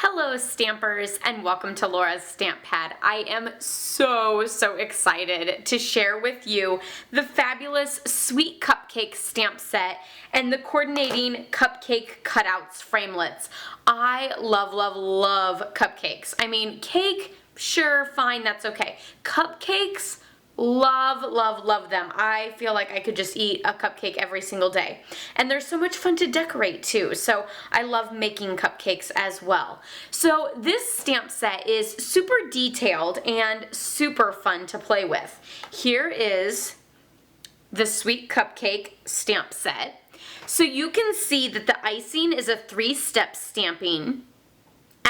Hello Stampers and welcome to Laura's Stamp Pad. I am so excited to share with you the fabulous Sweet Cupcake stamp set and the coordinating Cupcake Cutouts Framelits. I love cupcakes. I mean, cake, sure, fine, that's okay. Cupcakes, love them. I feel like I could just eat a cupcake every single day. And they're so much fun to decorate too, so I love making cupcakes as well. So this stamp set is super detailed and super fun to play with. Here is the Sweet Cupcake stamp set. So you can see that the icing is a 3-step stamping,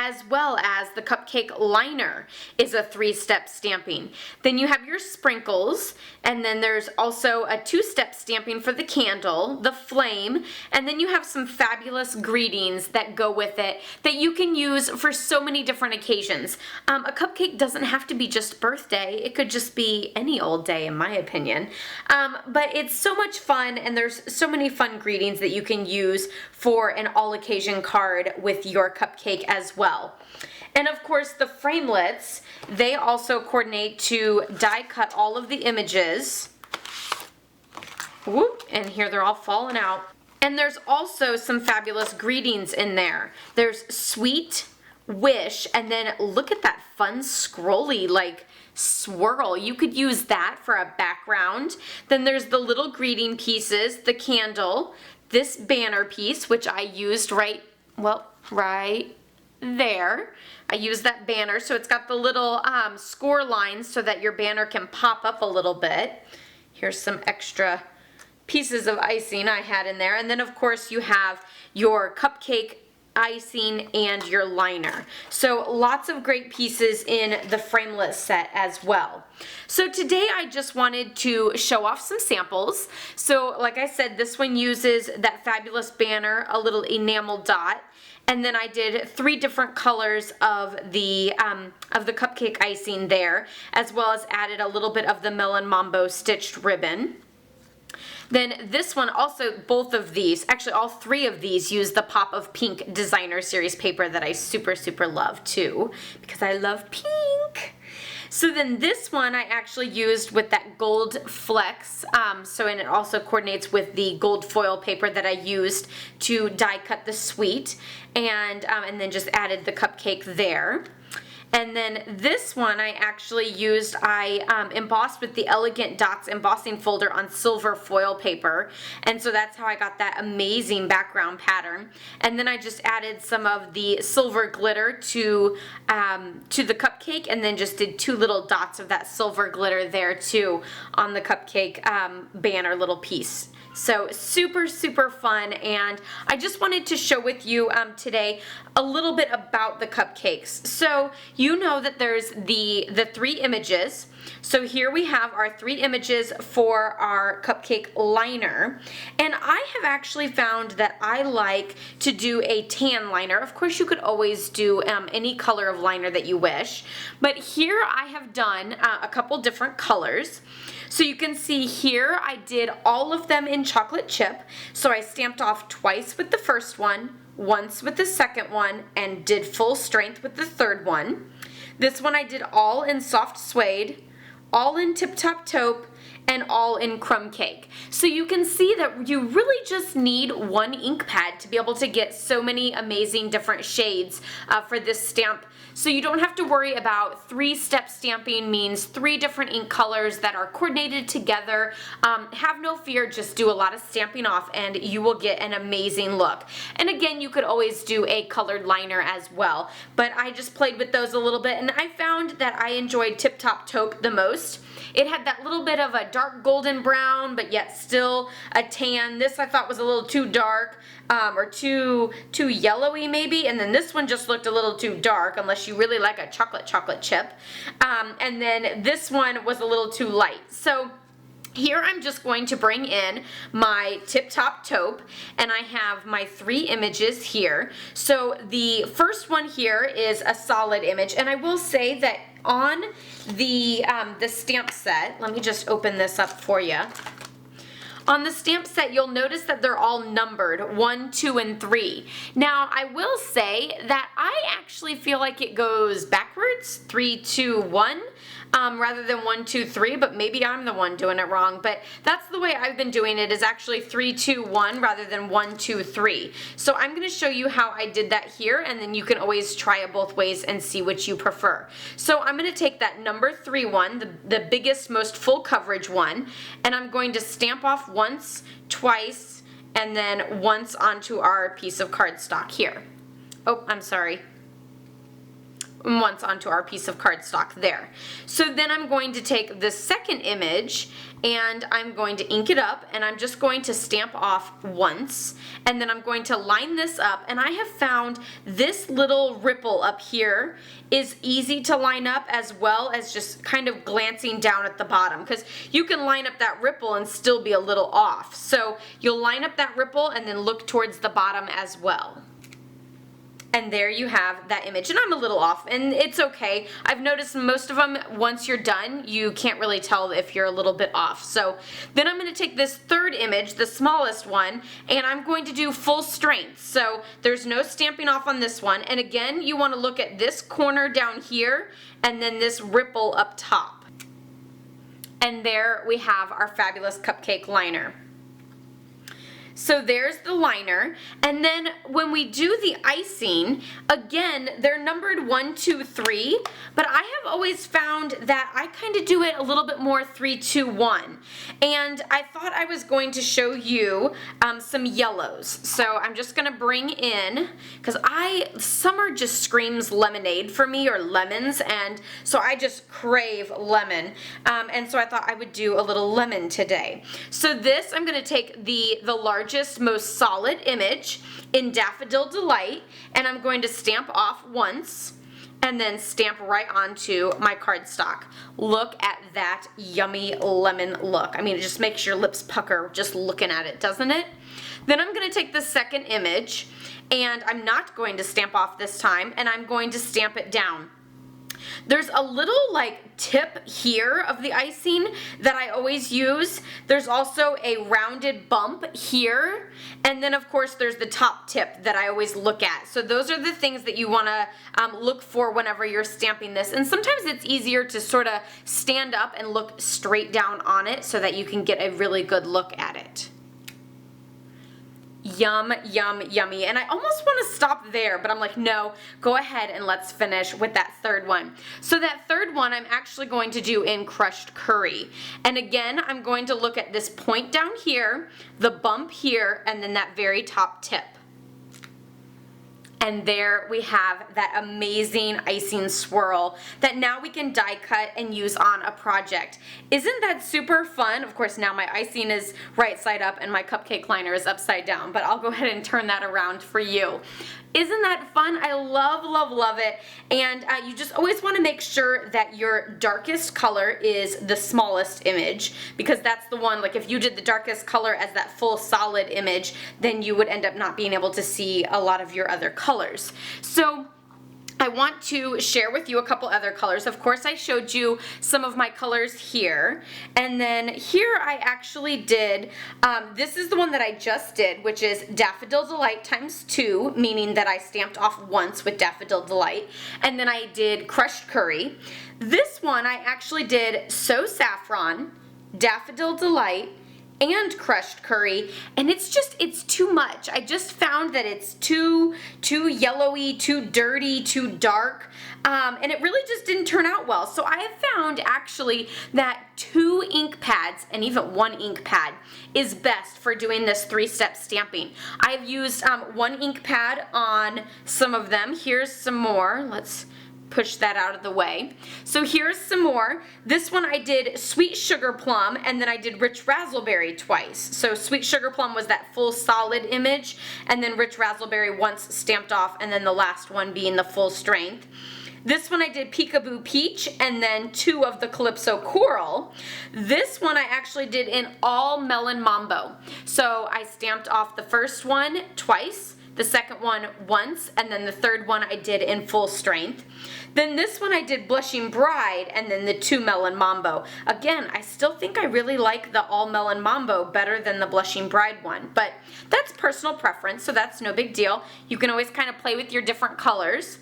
as well as the cupcake liner is a 3-step stamping. Then you have your sprinkles, and then there's also a 2-step stamping for the candle, the flame, and then you have some fabulous greetings that go with it that you can use for so many different occasions. A cupcake doesn't have to be just birthday, it could just be any old day in my opinion. But it's so much fun, and there's so many fun greetings that you can use for an all occasion card with your cupcake as well. And of course the framelits, they also coordinate to die cut all of the images. Whoop, and here they're all falling out. And there's also some fabulous greetings in there. There's sweet, wish, and then look at that fun scrolly like swirl. You could use that for a background. Then there's the little greeting pieces, the candle, this banner piece, which I used right there. I used that banner, so it's got the little score lines so that your banner can pop up a little bit. Here's some extra pieces of icing I had in there. And then of course you have your cupcake icing and your liner. So lots of great pieces in the framelit set as well. So today I just wanted to show off some samples. So like I said, this one uses that fabulous banner, a little enamel dot, and then I did 3 different colors of the cupcake icing there, as well as added a little bit of the Melon Mambo stitched ribbon. Then this one also, both of these, actually all 3 of these use the Pop of Pink designer series paper that I super love too, because I love pink. So then this one I actually used with that gold flex, and it also coordinates with the gold foil paper that I used to die cut the sweet, and then just added the cupcake there. And then this one I actually used, I embossed with the Elegant Dots embossing folder on silver foil paper, and so that's how I got that amazing background pattern. And then I just added some of the silver glitter to the cupcake, and then just did 2 little dots of that silver glitter there too on the cupcake banner little piece. So super fun, and I just wanted to show with you today a little bit about the cupcakes. So you know that there's the 3 images. So here we have our 3 images for our cupcake liner, and I have actually found that I like to do a tan liner. Of course you could always do any color of liner that you wish, but here I have done a couple different colors. So you can see here I did all of them in chocolate chip, so I stamped off twice with the first one, once with the second one, and did full strength with the third one. This one I did all in soft suede, all in Tip Top Taupe, and all in crumb cake. So you can see that you really just need 1 ink pad to be able to get so many amazing different shades for this stamp. So you don't have to worry about 3-step stamping means 3 different ink colors that are coordinated together. Have no fear, just do a lot of stamping off and you will get an amazing look. And again, you could always do a colored liner as well, but I just played with those a little bit, and I found that I enjoyed Tip Top Taupe the most. It had that little bit of a dark golden brown, but yet still a tan. This I thought was a little too dark, or too yellowy maybe, and then this one just looked a little too dark unless you really like a chocolate chip. And then this one was a little too light. So here I'm just going to bring in my Tip Top Taupe, and I have my 3 images here. So the first one here is a solid image, and I will say that on the stamp set, let me just open this up for you. On the stamp set, you'll notice that they're all numbered, 1, 2, and 3. Now, I will say that I actually feel like it goes backwards, 3, 2, 1, rather than 1, 2, 3, but maybe I'm the one doing it wrong. But that's the way I've been doing it, is actually 3, 2, 1 rather than 1, 2, 3. So I'm going to show you how I did that here, and then you can always try it both ways and see which you prefer. So I'm going to take that number 3 one, the biggest, most full coverage one, and I'm going to stamp off once, twice, and then once onto our piece of cardstock here. Oh, I'm sorry. Once onto our piece of cardstock there. So then I'm going to take the second image and I'm going to ink it up, and I'm just going to stamp off once, and then I'm going to line this up, and I have found this little ripple up here is easy to line up, as well as just kind of glancing down at the bottom, because you can line up that ripple and still be a little off. So you'll line up that ripple and then look towards the bottom as well. And there you have that image, and I'm a little off, and it's okay. I've noticed most of them, once you're done, you can't really tell if you're a little bit off. So then I'm going to take this third image, the smallest one, and I'm going to do full strength. So there's no stamping off on this one, and again, you want to look at this corner down here, and then this ripple up top. And there we have our fabulous cupcake liner. So there's the liner, and then when we do the icing, again, they're numbered 1, 2, 3, but I have always found that I kind of do it a little bit more 3, 2, 1. And I thought I was going to show you some yellows. So I'm just going to bring in, because summer just screams lemonade for me, or lemons, and so I just crave lemon. And so I thought I would do a little lemon today. So this, I'm going to take the largest, most solid image in Daffodil Delight, and I'm going to stamp off once and then stamp right onto my cardstock. Look at that yummy lemon look. I mean, it just makes your lips pucker just looking at it, doesn't it? Then I'm going to take the second image, and I'm not going to stamp off this time, and I'm going to stamp it down. There's a little like tip here of the icing that I always use. There's also a rounded bump here, and then of course there's the top tip that I always look at. So those are the things that you want to look for whenever you're stamping this, and sometimes it's easier to sort of stand up and look straight down on it so that you can get a really good look at it. Yum, yum, yummy. And I almost want to stop there, but I'm like, no, go ahead and let's finish with that third one. So that third one I'm actually going to do in crushed curry. And again, I'm going to look at this point down here, the bump here, and then that very top tip. And there we have that amazing icing swirl that now we can die cut and use on a project. Isn't that super fun? Of course, now my icing is right side up and my cupcake liner is upside down, but I'll go ahead and turn that around for you. Isn't that fun? I love, love, love it. And you just always want to make sure that your darkest color is the smallest image, because that's the one, like if you did the darkest color as that full solid image, then you would end up not being able to see a lot of your other colors. So I want to share with you a couple other colors. Of course, I showed you some of my colors here, and then here I actually did, this is the one that I just did, which is Daffodil Delight times 2, meaning that I stamped off once with Daffodil Delight, and then I did Crushed Curry. This one I actually did So Saffron, Daffodil Delight, and Crushed Curry, and it's too much. I just found that it's too yellowy, too dirty, too dark, and it really just didn't turn out well. So I have found actually that 2 ink pads and even 1 ink pad is best for doing this 3-step stamping. I've used 1 ink pad on some of them. Here's some more. Let's push that out of the way. So here's some more. This one I did Sweet Sugar Plum, and then I did Rich Razzleberry twice. So Sweet Sugar Plum was that full solid image, and then Rich Razzleberry once stamped off, and then the last one being the full strength. This one I did Peekaboo Peach, and then 2 of the Calypso Coral. This one I actually did in all Melon Mambo. So I stamped off the first one twice, the second one once, and then the third one I did in full strength. Then this one I did Blushing Bride, and then the 2 Melon Mambo. Again, I still think I really like the All Melon Mambo better than the Blushing Bride one, but that's personal preference, so that's no big deal. You can always kind of play with your different colors.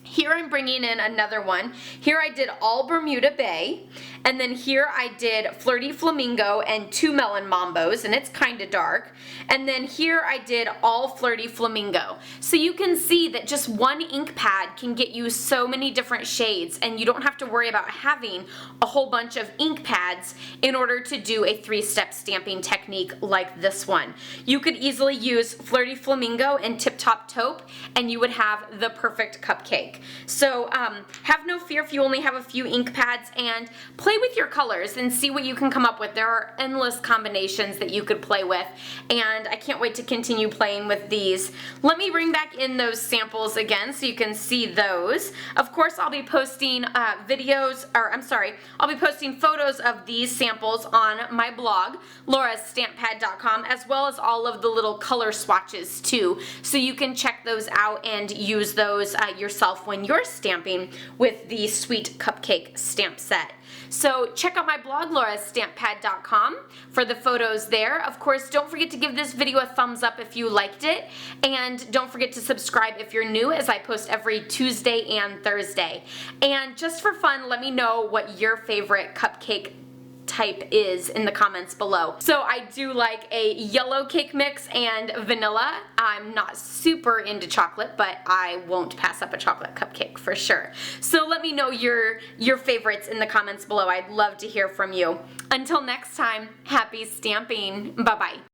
Here I'm bringing in another one. Here I did all Bermuda Bay, and then here I did Flirty Flamingo and 2 Melon Mambos, and it's kind of dark. And then here I did all Flirty Flamingo. So you can see that just one ink pad can get you so many different shades, and you don't have to worry about having a whole bunch of ink pads in order to do a 3-step stamping technique like this one. You could easily use Flirty Flamingo and Tip Top Taupe, and you would have the perfect cupcake. So have no fear if you only have a few ink pads, and play with your colors and see what you can come up with. There are endless combinations that you could play with, and I can't wait to continue playing with these. Let me bring back in those samples again so you can see those. Of course, I'll be posting I'll be posting photos of these samples on my blog, laurastampad.com, as well as all of the little color swatches too, so you can check those out and use those yourself when you're stamping with the Sweet Cupcake stamp set. So check out my blog, laurastampad.com, for the photos there. Of course, don't forget to give this video a thumbs up if you liked it, and don't forget to subscribe if you're new, as I post every Tuesday and Thursday. And just for fun, let me know what your favorite cupcake type is in the comments below. So I do like a yellow cake mix and vanilla. I'm not super into chocolate, but I won't pass up a chocolate cupcake for sure. So let me know your favorites in the comments below. I'd love to hear from you. Until next time, happy stamping. Bye-bye.